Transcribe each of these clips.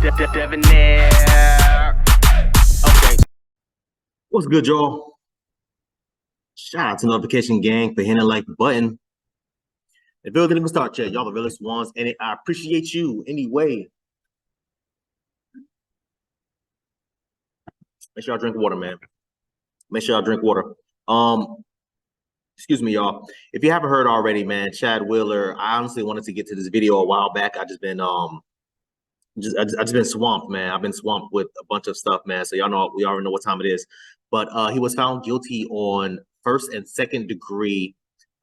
Debonair. Okay. What's good, y'all? Shout out to Notification Gang for hitting the like button. The video didn't even start yet. Y'all the realest ones, and I appreciate you anyway. Make sure y'all drink water, man. Make sure y'all drink water. Excuse me, y'all. If you haven't heard already, man, Chad Wheeler. I honestly wanted to get to this video a while back. I just been been swamped, man. I've been swamped with a bunch of stuff, man. So y'all know, we already know what time it is. But he was found guilty on first and second degree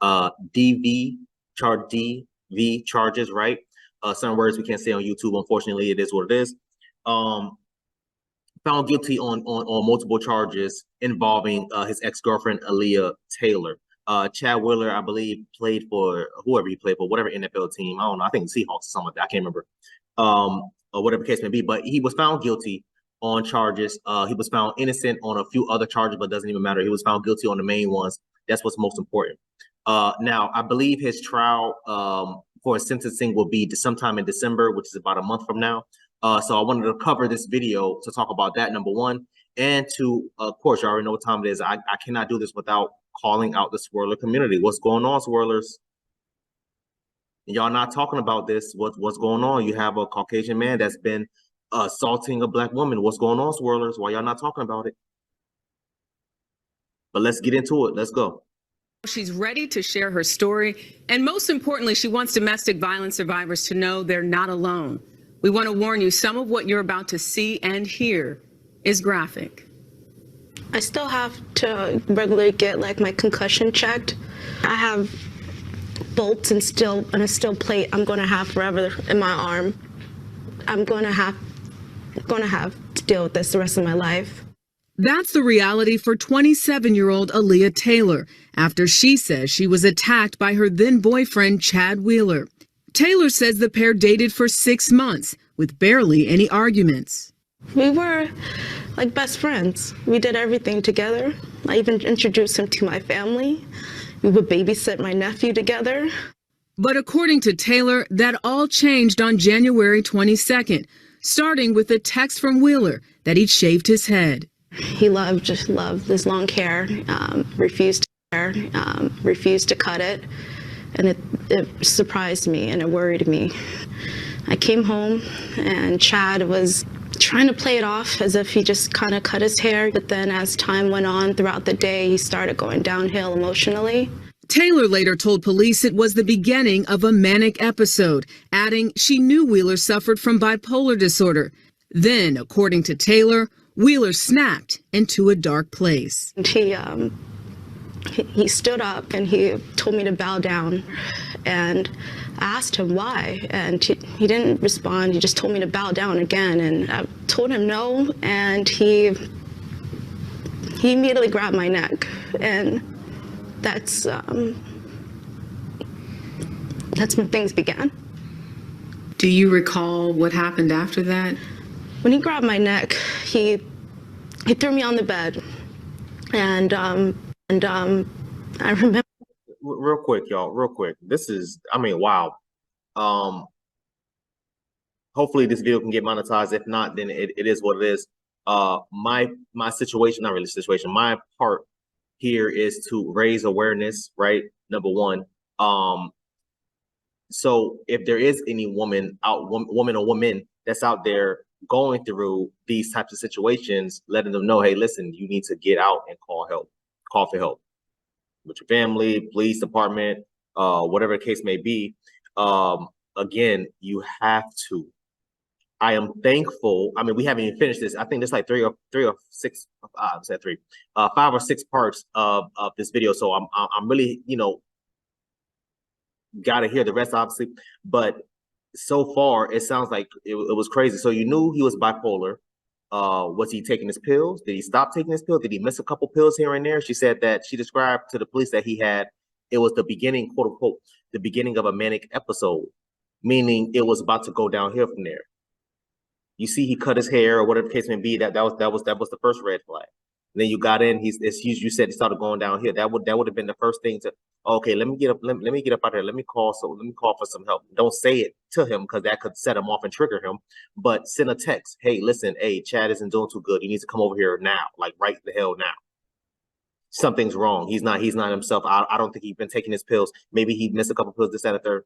DV charges, right? Some words we can't say on YouTube. Unfortunately, it is what it is. Found guilty on multiple charges involving his ex-girlfriend Alleah Taylor. Chad Wheeler, I believe, played for whoever he played for, whatever NFL team. I don't know. I think the Seahawks or something like that. I can't remember. Or whatever the case may be. But he was found guilty on charges. He was found innocent on a few other charges, but it doesn't even matter. He was found guilty on the main ones. That's what's most important. Now, I believe his trial for his sentencing will be sometime in December, which is about a month from now. So I wanted to cover this video to talk about that, number one. And to, of course, you already know what time it is. I cannot do this without calling out the swirler community. What's going on, swirlers? Y'all not talking about this. What's going on? You have a Caucasian man that's been assaulting a black woman. What's going on, swirlers? Why y'all not talking about it? But let's get into it. Let's go. She's ready to share her story. And most importantly, she wants domestic violence survivors to know they're not alone. We want to warn you, some of what you're about to see and hear is graphic. I still have to regularly get like my concussion checked. I have bolts and a steel plate I'm going to have forever in my arm. I'm going to have to deal with this the rest of my life. That's the reality for 27-year-old Alleah Taylor after she says she was attacked by her then boyfriend, Chad Wheeler. Taylor says the pair dated for 6 months with barely any arguments. We were like best friends. We did everything together. I even introduced him to my family. We would babysit my nephew together. But according to Taylor, that all changed on January 22nd, starting with a text from Wheeler that he'd shaved his head. He just loved this long hair, refused to cut it. And it surprised me and it worried me. I came home and Chad was trying to play it off as if he just kind of cut his hair. But then as time went on throughout the day, he started going downhill emotionally. Taylor later told police it was the beginning of a manic episode, adding she knew Wheeler suffered from bipolar disorder. Then, according to Taylor, Wheeler snapped into a dark place. He stood up and he told me to bow down, and I asked him why, and he didn't respond. He just told me to bow down again, and I told him no, and he immediately grabbed my neck, and that's when things began. Do you recall what happened after that? When he grabbed my neck, he threw me on the bed, and I remember. Real quick, y'all. Real quick. This is, I mean, wow. Hopefully this video can get monetized. If not, then it is what it is. My situation, not really situation. My part here is to raise awareness, right? Number one. So if there is any woman or woman that's out there going through these types of situations, letting them know, hey, listen, you need to get out and call for help with your family, police department, whatever the case may be. Again, you have to. I am thankful. I mean, we haven't even finished this. I think there's like 5 or 6 parts of this video. So I'm really, gotta hear the rest, obviously. But so far, it sounds like it was crazy. So you knew he was bipolar. Was he taking his pills? Did he stop taking his pills? Did he miss a couple pills here and there? She said that she described to the police that it was the beginning, quote unquote, the beginning of a manic episode, meaning it was about to go downhill from there. You see, he cut his hair or whatever the case may be. That was the first red flag. Then you got in. You said it started going down here. That would have been the first thing to. Okay, let me get up. Let me get up out there. Let me call for some help. Don't say it to him because that could set him off and trigger him. But send a text. Hey, listen. Hey, Chad isn't doing too good. He needs to come over here now. Like right the hell now. Something's wrong. He's not himself. I don't think he's been taking his pills. Maybe he missed a couple pills, this, that, and the third.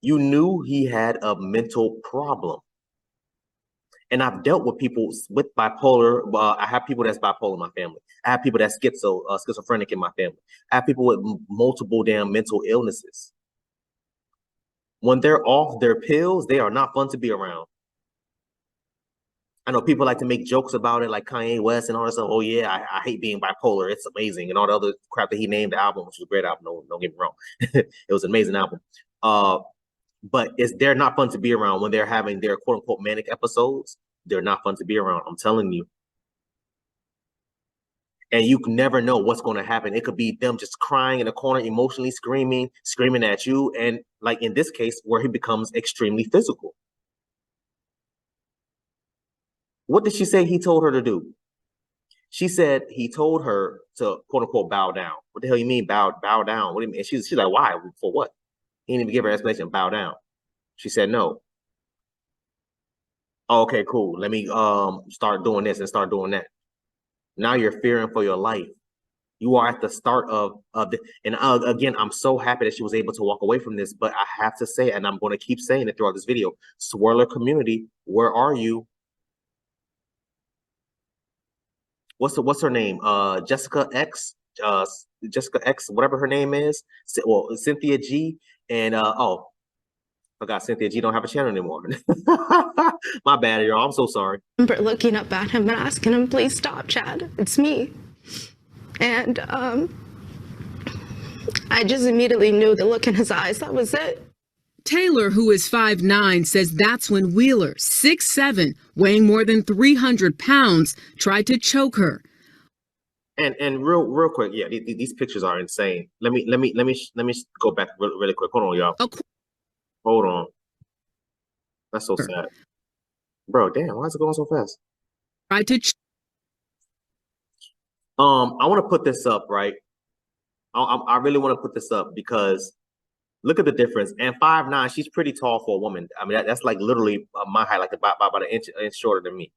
You knew he had a mental problem. And I've dealt with people with bipolar. I have people that's bipolar in my family. I have people that's schizophrenic in my family. I have people with multiple damn mental illnesses. When they're off their pills, they are not fun to be around. I know people like to make jokes about it, like Kanye West and all that stuff. Oh yeah, I hate being bipolar. It's amazing, and all the other crap that he named the album, which was a great album. Don't get me wrong, it was an amazing album. But they're not fun to be around when they're having their quote unquote manic episodes. They're not fun to be around. I'm telling you. And you can never know what's going to happen. It could be them just crying in a corner, emotionally screaming at you, and like in this case, where he becomes extremely physical. What did she say he told her to do? She said he told her to quote unquote bow down. What the hell you mean bow down? What do you mean? And she's like, why? For what? He didn't even give her an explanation. Bow down. She said no. Oh, okay, cool. Let me start doing this and start doing that. Now you're fearing for your life. You are at the start of the, and again, I'm so happy that she was able to walk away from this, but I have to say, and I'm going to keep saying it throughout this video, swirler community, where are you? What's her name? Jessica X, whatever her name is. Well, Cynthia G, and I forgot Cynthia G don't have a channel anymore. My bad, y'all. I'm so sorry. I remember looking up at him and asking him, please stop, Chad. It's me. And I just immediately knew the look in his eyes. That was it. Taylor, who is 5'9", says that's when Wheeler, 6'7", weighing more than 300 pounds, tried to choke her. And real quick, yeah, these pictures are insane. Let me go back really quick. Hold on, y'all. Hold on. That's so sad, bro. Damn, why is it going so fast? I want to put this up, right? I really want to put this up because look at the difference. And 5'9", she's pretty tall for a woman. I mean, that's like literally my height, like about an inch shorter than me.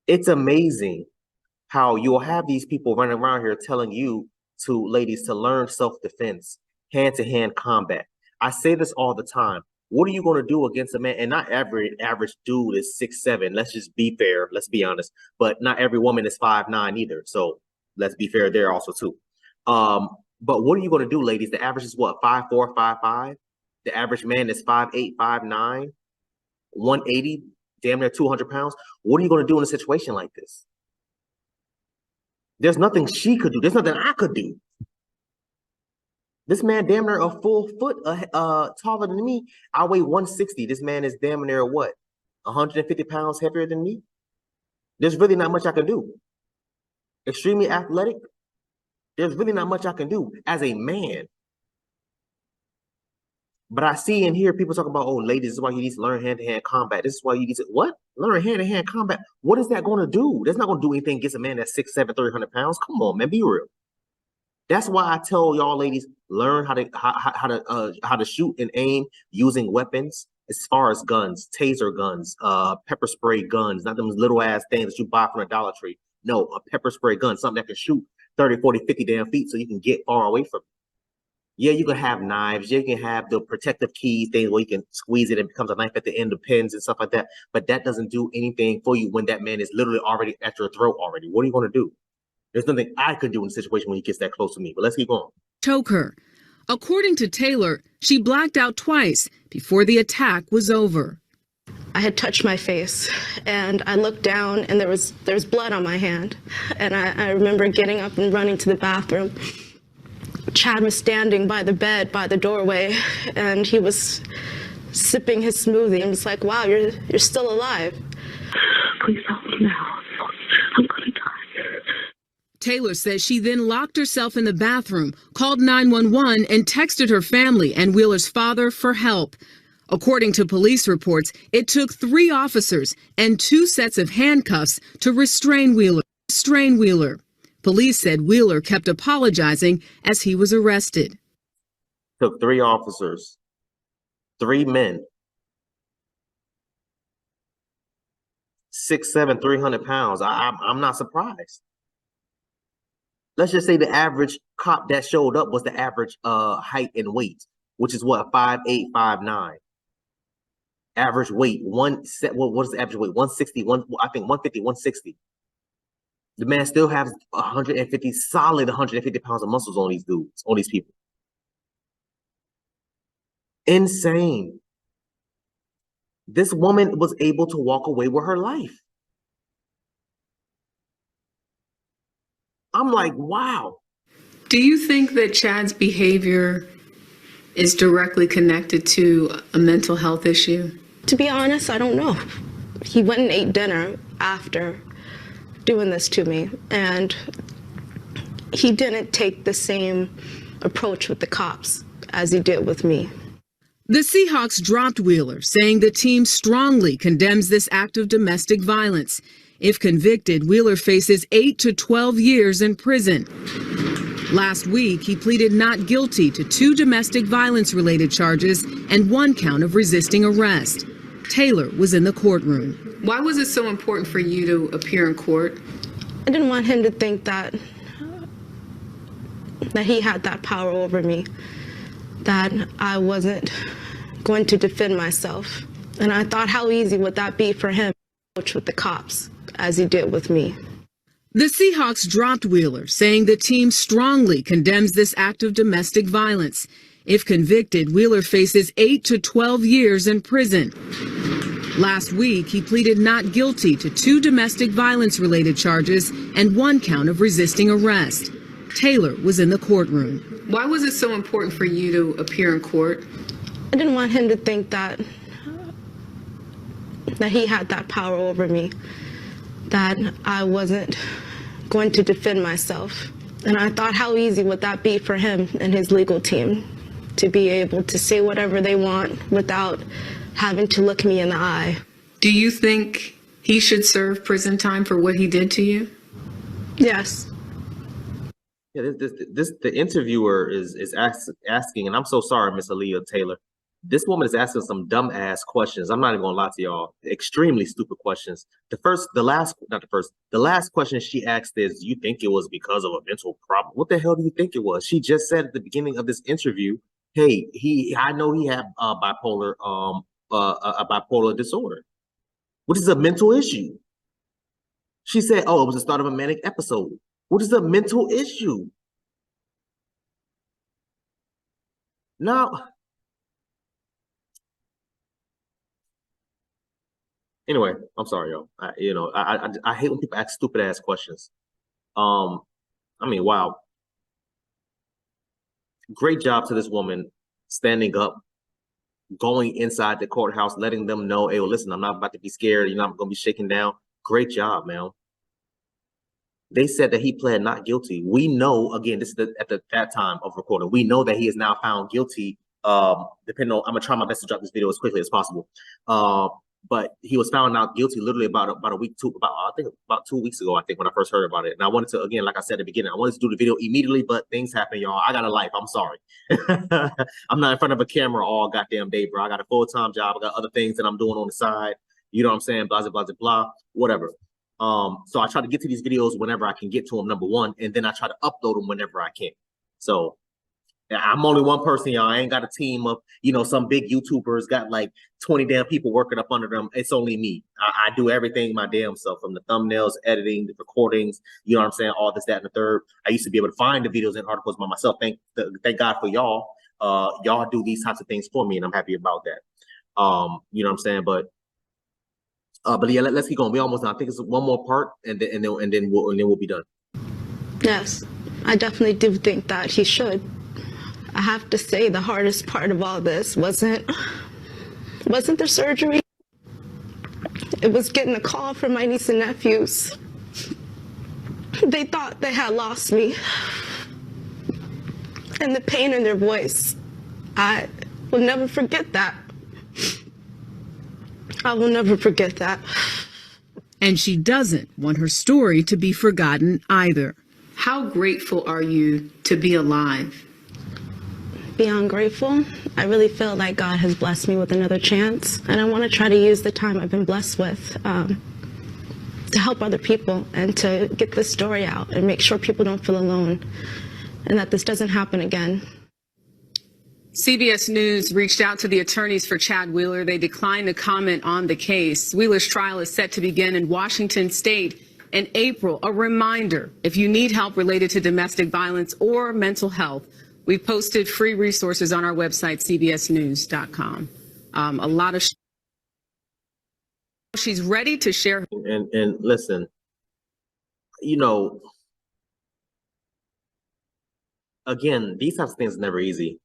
It's amazing how you'll have these people running around here telling you ladies to learn self-defense, hand-to-hand combat. I say this all the time. What are you going to do against a man? And not every average dude is 6'7". Let's just be fair. Let's be honest. But not every woman is 5'9" either. So let's be fair there also too. But what are you going to do, ladies? The average is what? 5'4", 5'5". The average man is 5'8", 5'9", 180, damn near 200 pounds. What are you going to do in a situation like this? There's nothing she could do. There's nothing I could do. This man damn near a full foot taller than me. I weigh 160. This man is damn near what? 150 pounds heavier than me? There's really not much I can do. Extremely athletic. There's really not much I can do as a man. But I see and hear people talk about, oh, ladies, this is why you need to learn hand-to-hand combat. This is why you need to, what? Learn hand-to-hand combat. What is that going to do? That's not going to do anything against a man that's 6'7", 300 pounds. Come on, man, be real. That's why I tell y'all ladies, learn how to shoot and aim using weapons as far as guns, taser guns, pepper spray guns, not them little ass things that you buy from a Dollar Tree. No, a pepper spray gun, something that can shoot 30, 40, 50 damn feet so you can get far away from it. Yeah, you can have knives. You can have the protective keys, things where you can squeeze it and it becomes a knife at the end of pins and stuff like that. But that doesn't do anything for you when that man is literally already at your throat already. What are you going to do? There's nothing I could do in a situation when he gets that close to me. But let's keep going. Choke her. According to Taylor, she blacked out twice before the attack was over. I had touched my face and I looked down and there was blood on my hand. And I remember getting up and running to the bathroom. Chad was standing by the bed, by the doorway, and he was sipping his smoothie and was like, wow, you're still alive. Please help me now. I'm gonna die. Taylor says she then locked herself in the bathroom, called 911, and texted her family and Wheeler's father for help. According to police reports, it took 3 officers and 2 sets of handcuffs to restrain Wheeler. Police said Wheeler kept apologizing as he was arrested. Took 3 officers, 3 men, 6'7", 300 pounds. I'm not surprised. Let's just say the average cop that showed up was the average height and weight, which is what, 5'8", 5'9". Average weight, what is the average weight? 160, I think 150, 160. The man still has 150, solid 150 pounds of muscles on these dudes, on these people. Insane. This woman was able to walk away with her life. I'm like, wow. Do you think that Chad's behavior is directly connected to a mental health issue? To be honest, I don't know. He went and ate dinner after doing this to me, and he didn't take the same approach with the cops as he did with me. The Seahawks dropped Wheeler, saying the team strongly condemns this act of domestic violence. If convicted, Wheeler faces 8 to 12 years in prison. Last week, he pleaded not guilty to 2 domestic violence-related charges and 1 count of resisting arrest. Taylor was in the courtroom. Why was it so important for you to appear in court? I didn't want him to think that he had that power over me, that I wasn't going to defend myself. And I thought, how easy would that be for him to approach with the cops as he did with me? The Seahawks dropped Wheeler, saying the team strongly condemns this act of domestic violence. If convicted, Wheeler faces 8 to 12 years in prison. Last week, he pleaded not guilty to 2 domestic violence-related charges and 1 count of resisting arrest. Taylor was in the courtroom. Why was it so important for you to appear in court? I didn't want him to think that he had that power over me, that I wasn't going to defend myself. And I thought, how easy would that be for him and his legal team to be able to say whatever they want without having to look me in the eye. Do you think he should serve prison time for what he did to you? Yes. Yeah, the interviewer is asking, and I'm so sorry, Miss Alleah Taylor. This woman is asking some dumb ass questions. I'm not even gonna lie to y'all. Extremely stupid questions. The last question she asked is, "You think it was because of a mental problem?" What the hell do you think it was? She just said at the beginning of this interview, "Hey, I know he had a bipolar disorder, which is a mental issue." She said, "Oh, it was the start of a manic episode." What is a mental issue? Now, anyway, I'm sorry, y'all. I hate when people ask stupid ass questions. I mean, wow. Great job to this woman standing up, going inside the courthouse, letting them know, "Hey, well, listen, I'm not about to be scared. You're not going to be shaken down." Great job, man. They said that he pled not guilty. We know, again, this is at that time of recording, we know that he is now found guilty. Depending on, I'm gonna try my best to drop this video as quickly as possible. But he was found not guilty literally about a week, I think about 2 weeks ago, I think, when I first heard about it. And I wanted to, again, like I said at the beginning, I wanted to do the video immediately, but things happen, y'all. I got a life. I'm sorry. I'm not in front of a camera all goddamn day, bro. I got a full-time job. I got other things that I'm doing on the side. You know what I'm saying? Blah, blah, blah, blah, whatever. So I try to get to these videos whenever I can get to them, number one, and then I try to upload them whenever I can. So I'm only one person, y'all. I ain't got a team of, some big YouTubers got like 20 damn people working up under them. It's only me. I do everything my damn self, from the thumbnails, editing, the recordings, you know what I'm saying? All this, that, and the third. I used to be able to find the videos and articles by myself. Thank God for y'all. Y'all do these types of things for me, and I'm happy about that. You know what I'm saying? But yeah, let's keep going. We almost done. I think it's one more part, and then we'll be done. Yes, I definitely do think that he should. I have to say, the hardest part of all this wasn't the surgery. It was getting a call from my niece and nephews. They thought they had lost me, and the pain in their voice. I will never forget that. I will never forget that. And she doesn't want her story to be forgotten either. How grateful are you to be alive? Beyond grateful, I really feel like God has blessed me with another chance, and I want to try to use the time I've been blessed with to help other people and to get this story out and make sure people don't feel alone and that this doesn't happen again. CBS News reached out to the attorneys for Chad Wheeler. They declined to comment on the case. Wheeler's trial is set to begin in Washington State in April. A reminder, if you need help related to domestic violence or mental health, we've posted free resources on our website, cbsnews.com. A lot of she's ready to share. And listen, you know, again, these types of things are never easy.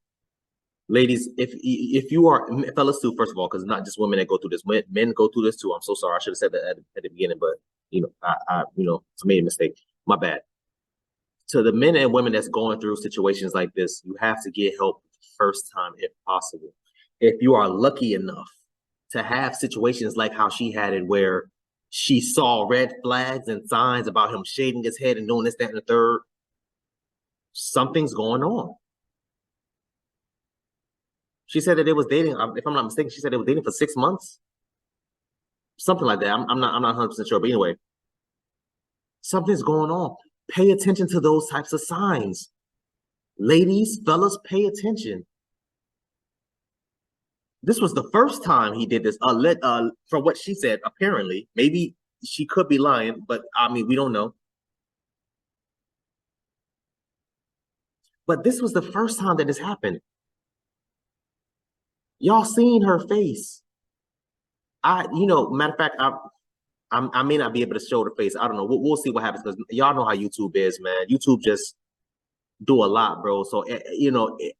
Ladies, if you are, fellas too, first of all, because not just women that go through this, men go through this too. I'm so sorry. I should have said that at the beginning, but I made a mistake. My bad. To the men and women that's going through situations like this, you have to get help the first time if possible. If you are lucky enough to have situations like how she had it, where she saw red flags and signs about him shaving his head and doing this, that, and the third, something's going on. She said that they was dating, if I'm not mistaken, she said they were dating for 6 months. Something like that. I'm not 100% sure, but anyway, something's going on. Pay attention to those types of signs. Ladies, fellas, pay attention. This was the first time he did this. From what she said, apparently, maybe she could be lying, but I mean, we don't know. But this was the first time that this happened. Y'all seen her face. Matter of fact, I may not be able to show the face. I don't know. We'll see what happens, because y'all know how YouTube is, man. YouTube just do a lot, bro. So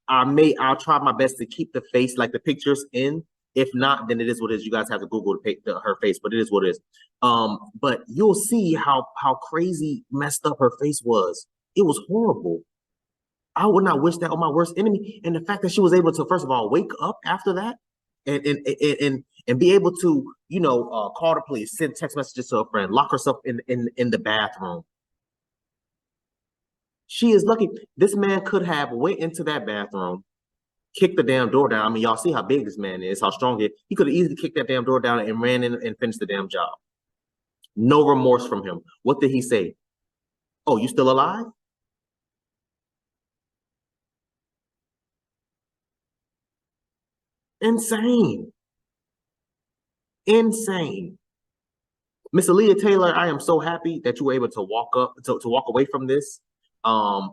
I'll try my best to keep the face, like the pictures, in. If not, then it is what it is. You guys have to Google her face, but it is what it is. But you'll see how crazy messed up her face was. It was horrible. I would not wish that on my worst enemy. And the fact that she was able to, first of all, wake up after that and be able to, call the police, send text messages to a friend, lock herself in the bathroom. She is lucky. This man could have went into that bathroom, kicked the damn door down. I mean, y'all see how big this man is, how strong he is. He could have easily kicked that damn door down and ran in and finished the damn job. No remorse from him. What did he say? Oh, you still alive? Insane. Insane. Miss Alleah Taylor, I am so happy that you were able to walk away from this. I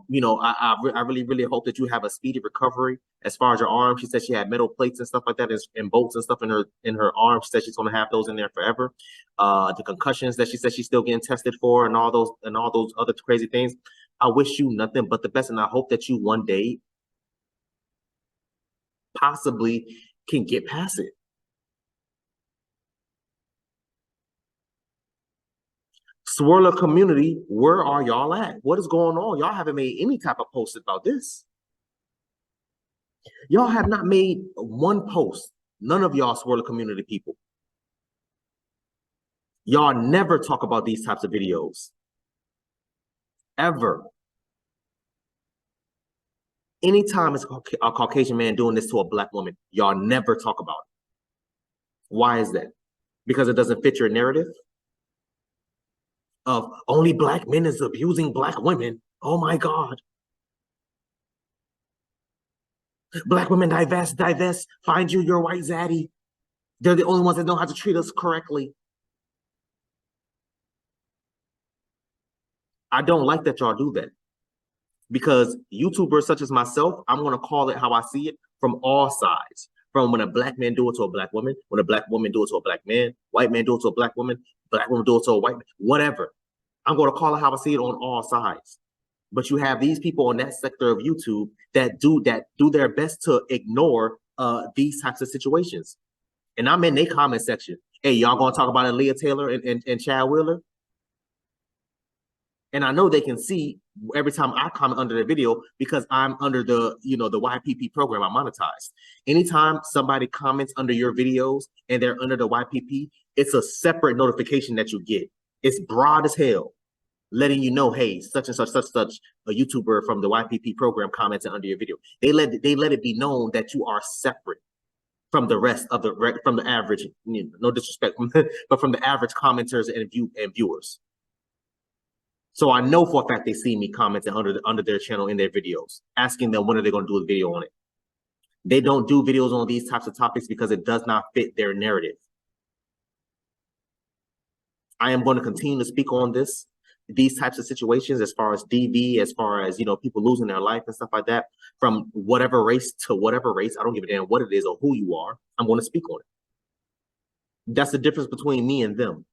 really, really hope that you have a speedy recovery as far as your arm. She said she had metal plates and stuff like that, and bolts and stuff in her arm. She said she's going to have those in there forever. The concussions that she said she's still getting tested for, and all those other crazy things. I wish you nothing but the best, and I hope that you one day possibly can get past it. Swirler community, where are y'all at? What is going on? Y'all haven't made any type of post about this. Y'all have not made one post. None of y'all Swirler community people. Y'all never talk about these types of videos. Ever. Anytime it's a Caucasian man doing this to a Black woman, y'all never talk about it. Why is that? Because it doesn't fit your narrative of only Black men is abusing Black women. Oh my God. Black women divest, find you your white zaddy. They're the only ones that know how to treat us correctly. I don't like that y'all do that. Because YouTubers such as myself, I'm going to call it how I see it from all sides. From when a Black man do it to a Black woman, when a Black woman do it to a Black man, white man do it to a Black woman do it to a white man, whatever. I'm going to call it how I see it on all sides. But you have these people in that sector of YouTube that do their best to ignore these types of situations. And I'm in their comment section. Hey, y'all going to talk about Alleah Taylor and Chad Wheeler? And I know they can see every time I comment under the video because I'm under the, the YPP program. I'm monetized. Anytime somebody comments under your videos and they're under the YPP, it's a separate notification that you get. It's broad as hell, letting you know, hey, such and such, a YouTuber from the YPP program commented under your video. They let it be known that you are separate from the rest of from the average, no disrespect, but from the average commenters and viewers. So I know for a fact they see me commenting under their channel in their videos, asking them when are they going to do a video on it. They don't do videos on these types of topics because it does not fit their narrative. I am going to continue to speak on these types of situations, as far as DV, as far as, people losing their life and stuff like that, from whatever race to whatever race. I don't give a damn what it is or who you are. I'm going to speak on it. That's the difference between me and them.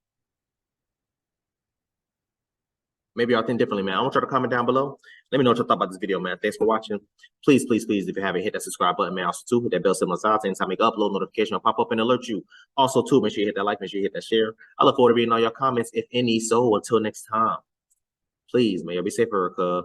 Maybe y'all think differently, man. I want y'all to comment down below. Let me know what y'all thought about this video, man. Thanks for watching. Please, please, please, if you haven't, hit that subscribe button, man. Also, too, hit that bell symbol on the side. Anytime I make upload, notification will pop up and alert you. Also, too, make sure you hit that like, make sure you hit that share. I look forward to reading all your comments, if any. So, until next time, please, may y'all be safe, Erica.